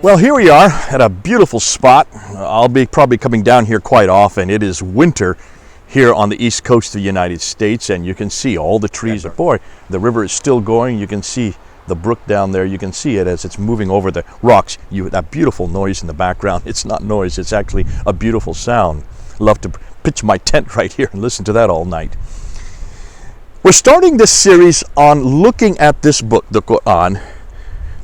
Well, here we are at a beautiful spot. I'll be probably coming down here quite often. It is winter here on the east coast of the United States, and you can see all the trees. Boy, the river is still going. You can see the brook down there. You can see it as it's moving over the rocks. That beautiful noise in the background. It's not noise, it's actually a beautiful sound. Love to pitch my tent right here and listen to that all night. We're starting this series on looking at this book, the Qur'an,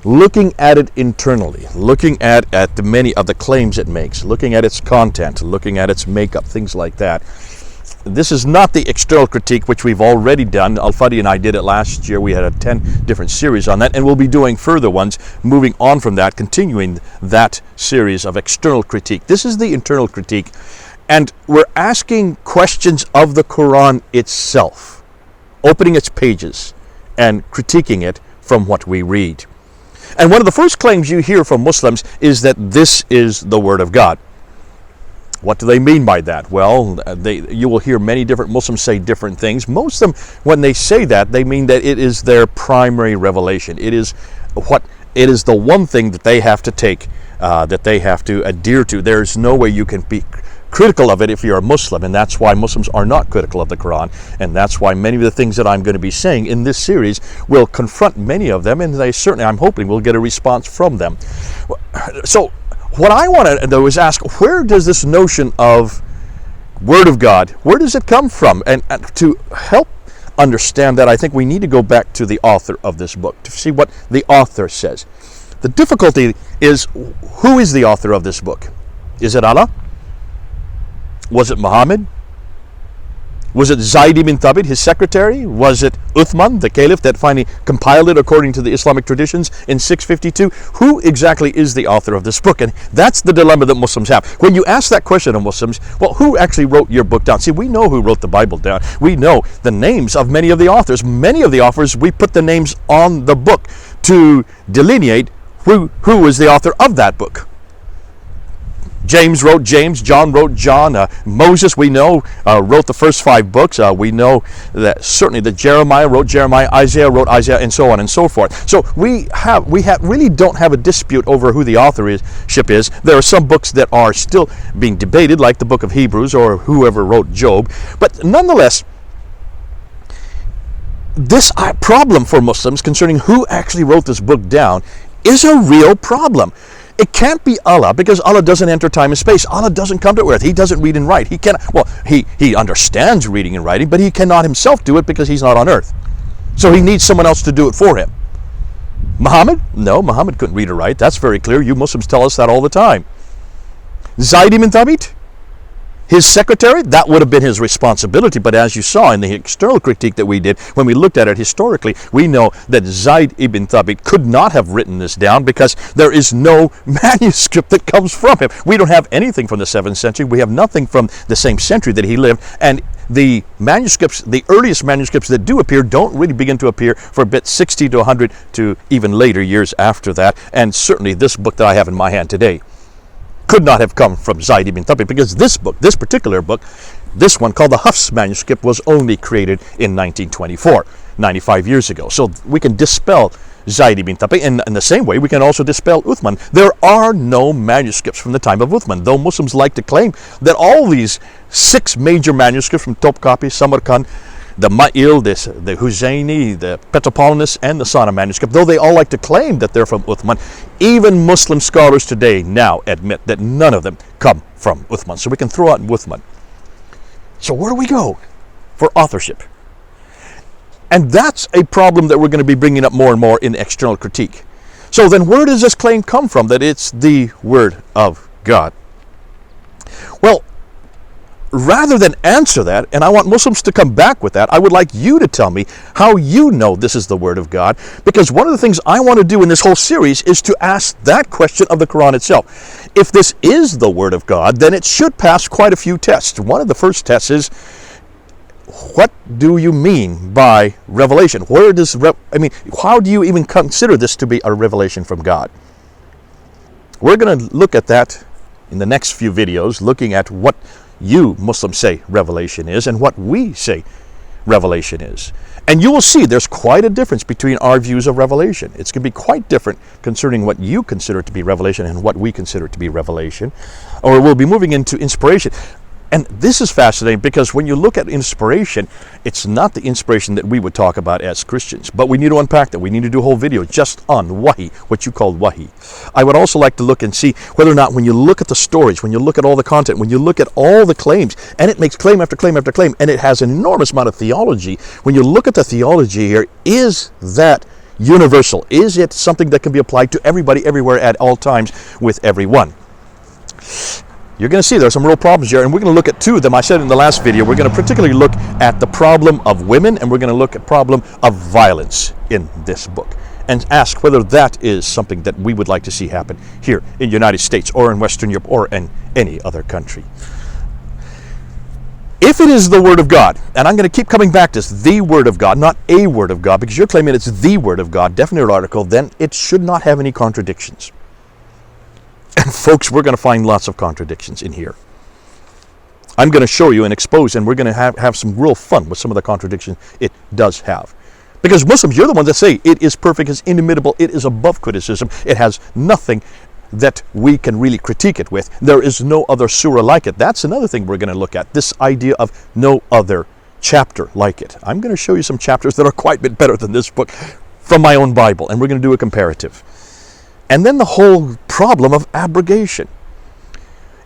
looking at it internally, looking at the many of the claims it makes, looking at its content, looking at its makeup, things like that. This is not the external critique, which we've already done. Al-Fadi and I did it last year. We had a 10 different series on that, and we'll be doing further ones, moving on from that, continuing that series of external critique. This is the internal critique, and we're asking questions of the Quran itself, opening its pages and critiquing it from what we read. And one of the first claims you hear from Muslims is that this is the Word of God. What do they mean by that? Well, you will hear many different Muslims say different things. Most of them, when they say that, they mean that it is their primary revelation. It is the one thing that they have to take, that they have to adhere to. There's no way you can be critical of it if you're a Muslim, and that's why Muslims are not critical of the Quran, and that's why many of the things that I'm going to be saying in this series will confront many of them, and they certainly, I'm hoping, will get a response from them. So what I want to do is ask, where does this notion of Word of God, where does it come from? And to help understand that, I think we need to go back to the author of this book to see what the author says. The difficulty is, who is the author of this book? Is it Allah? Was it Muhammad? Was it Zaid ibn Thabit, his secretary? Was it Uthman, the caliph, that finally compiled it according to the Islamic traditions in 652? Who exactly is the author of this book? And that's the dilemma that Muslims have. When you ask that question of Muslims, well, who actually wrote your book down? See, we know who wrote the Bible down. We know the names of many of the authors. Many of the authors, we put the names on the book to delineate who was the author of that book. James wrote James, John wrote John, Moses, we know, wrote the first 5 books. We know that certainly that Jeremiah wrote Jeremiah, Isaiah wrote Isaiah, and so on and so forth. So we really don't have a dispute over who the authorship is. There are some books that are still being debated, like the book of Hebrews or whoever wrote Job. But nonetheless, this problem for Muslims concerning who actually wrote this book down is a real problem. It can't be Allah, because Allah doesn't enter time and space. Allah doesn't come to earth. He doesn't read and write. He understands reading and writing, but he cannot himself do it because he's not on earth. So he needs someone else to do it for him. Muhammad? No, Muhammad couldn't read or write. That's very clear. You Muslims tell us that all the time. Zaid ibn Thabit? His secretary, that would have been his responsibility, but as you saw in the external critique that we did, when we looked at it historically, we know that Zaid ibn Thabit could not have written this down because there is no manuscript that comes from him. We don't have anything from the 7th century. We have nothing from the same century that he lived, and the manuscripts, the earliest manuscripts that do appear, don't really begin to appear for a bit 60 to 100 to even later years after that, and certainly this book that I have in my hand today could not have come from Zaid ibn Thabit, because this book, this particular book, this one called the Hafs manuscript, was only created in 1924, 95 years ago. So we can dispel Zaid ibn Thabit, and in the same way we can also dispel Uthman. There are no manuscripts from the time of Uthman, though Muslims like to claim that all these 6 major manuscripts from Topkapi, Samarkand, the Ma'il, the Huzayni, the Petropolitan, and the Sana manuscript, though they all like to claim that they're from Uthman, even Muslim scholars today now admit that none of them come from Uthman. So we can throw out Uthman. So where do we go for authorship? And that's a problem that we're going to be bringing up more and more in external critique. So then where does this claim come from, that it's the Word of God? Well, rather than answer that, and I want Muslims to come back with that, I would like you to tell me how you know this is the Word of God, because one of the things I want to do in this whole series is to ask that question of the Quran itself. If this is the Word of God, then it should pass quite a few tests. One of the first tests is, what do you mean by revelation? How do you even consider this to be a revelation from God? We're going to look at that in the next few videos, looking at what you Muslims say revelation is and what we say revelation is. And you will see there's quite a difference between our views of revelation. It's going to be quite different concerning what you consider to be revelation and what we consider to be revelation. Or we'll be moving into inspiration. And this is fascinating because when you look at inspiration, it's not the inspiration that we would talk about as Christians. But we need to unpack that. We need to do a whole video just on wahi, what you call wahi. I would also like to look and see whether or not when you look at the stories, when you look at all the content, when you look at all the claims, and it makes claim after claim after claim, and it has an enormous amount of theology, when you look at the theology here, is that universal? Is it something that can be applied to everybody, everywhere, at all times, with everyone? You're going to see there are some real problems here, and we're going to look at two of them. I said in the last video, we're going to particularly look at the problem of women, and we're going to look at the problem of violence in this book, and ask whether that is something that we would like to see happen here in the United States, or in Western Europe, or in any other country. If it is the Word of God, and I'm going to keep coming back to this, the Word of God, not a Word of God, because you're claiming it's the Word of God, definite article, then it should not have any contradictions. And folks, we're going to find lots of contradictions in here. I'm going to show you and expose, and we're going to have some real fun with some of the contradictions it does have. Because Muslims, you're the ones that say it is perfect, it's inimitable, it is above criticism, it has nothing that we can really critique it with. There is no other surah like it. That's another thing we're going to look at, this idea of no other chapter like it. I'm going to show you some chapters that are quite a bit better than this book from my own Bible, and we're going to do a comparative. And then the whole problem of abrogation.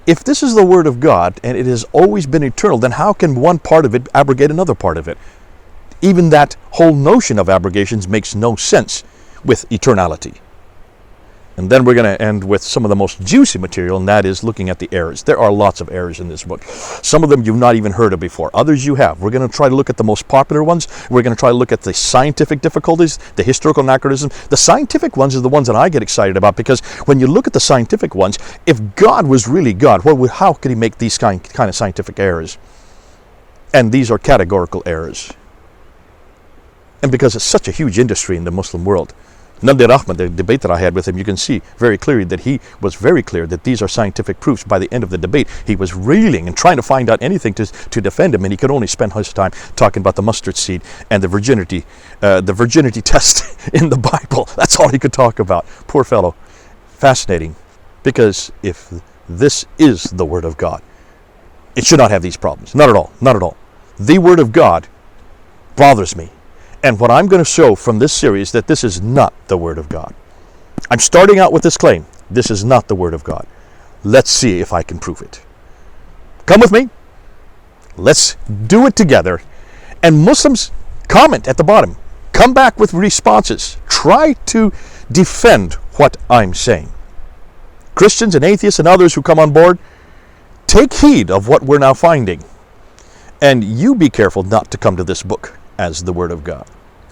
If this is the Word of God, and it has always been eternal, then how can one part of it abrogate another part of it? Even that whole notion of abrogations makes no sense with eternality. And then we're going to end with some of the most juicy material, and that is looking at the errors. There are lots of errors in this book. Some of them you've not even heard of before. Others you have. We're going to try to look at the most popular ones. We're going to try to look at the scientific difficulties, the historical anachronism. The scientific ones are the ones that I get excited about, because when you look at the scientific ones, if God was really God, how could he make these kind of scientific errors? And these are categorical errors. And because it's such a huge industry in the Muslim world, Nadir Ahmad, the debate that I had with him, you can see very clearly that he was very clear that these are scientific proofs. By the end of the debate, he was reeling and trying to find out anything to defend him, and he could only spend his time talking about the mustard seed and the virginity test in the Bible. That's all he could talk about. Poor fellow. Fascinating, because if this is the Word of God, it should not have these problems. Not at all. Not at all. The Word of God bothers me. And what I'm going to show from this series, that this is not the Word of God. I'm starting out with this claim. This is not the Word of God. Let's see if I can prove it. Come with me. Let's do it together. And Muslims, comment at the bottom. Come back with responses. Try to defend what I'm saying. Christians and atheists and others who come on board, take heed of what we're now finding. And you be careful not to come to this book as the Word of God.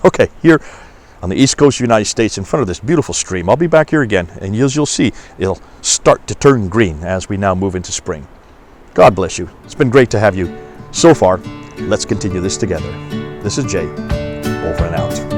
Okay, here on the east coast of the United States, in front of this beautiful stream. I'll be back here again, and as you'll see, it'll start to turn green as we now move into spring. God bless you. It's been great to have you so far. Let's continue this together. This is Jay, over and out.